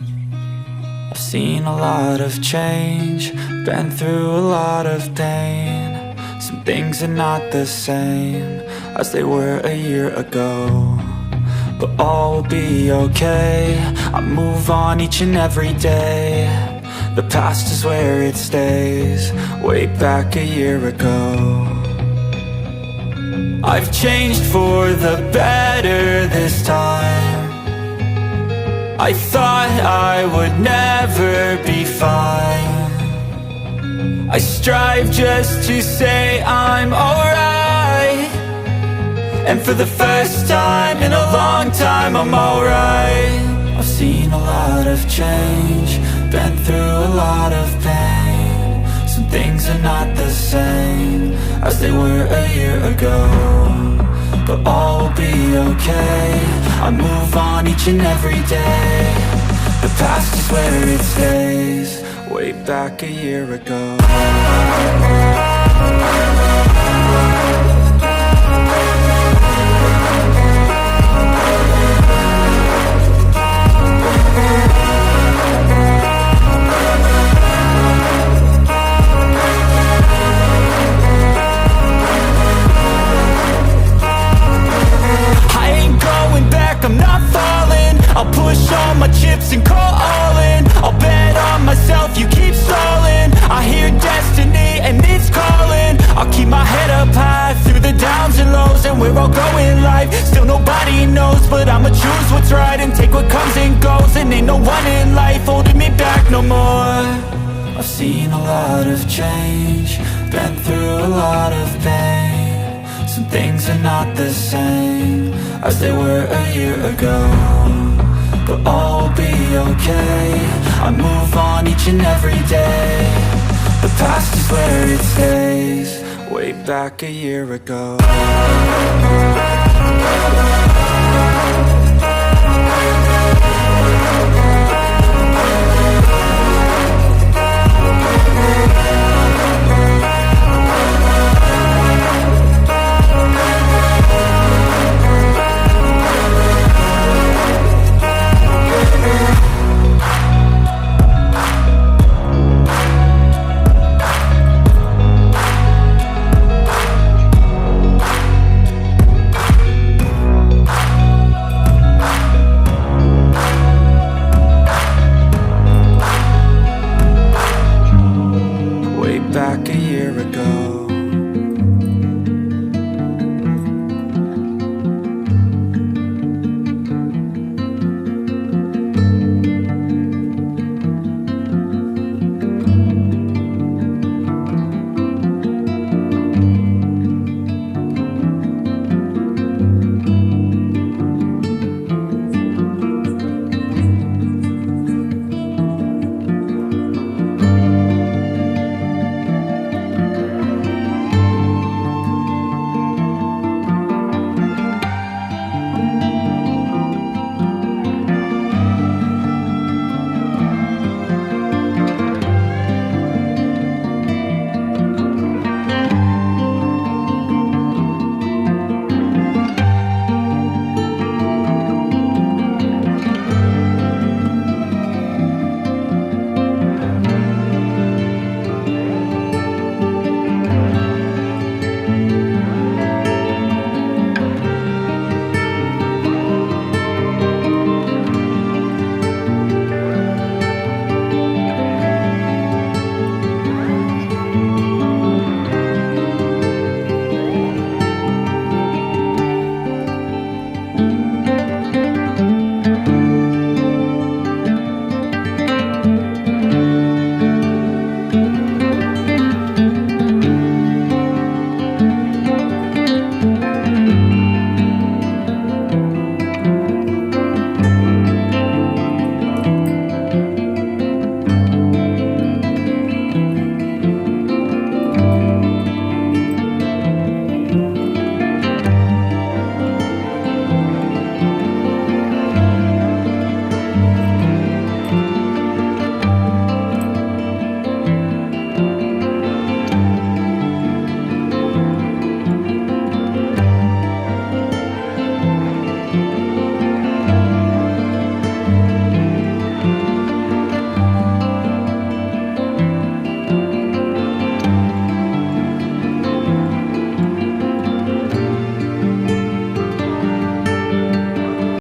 I've seen a lot of change, been through a lot of pain. Some things are not the same as they were a year ago, but all will be okay. I move on each and every day. The past is where it stays, way back a year ago. I've changed for the better this time. I thought I would never be fine. I strive just to say I'm alright, and for the first time in a long time I'm alright. I've seen a lot of change, been through a lot of pain. Some things are not the same as they were a year ago, but all will be okay. I move on each and every day. The past is where it stays, way back a year ago. I'm not falling, I'll push all my chips and call all in. I'll bet on myself, you keep stalling. I hear destiny and it's calling. I'll keep my head up high through the downs and lows, and where I'll go in life, still nobody knows. But I'ma choose what's right and take what comes and goes, and ain't no one in life holding me back no more. I've seen a lot of change, been through a lot of pain. Some things are not the same as they were a year ago, but all will be okay. I move on each and every day. The past is where it stays, way back a year ago.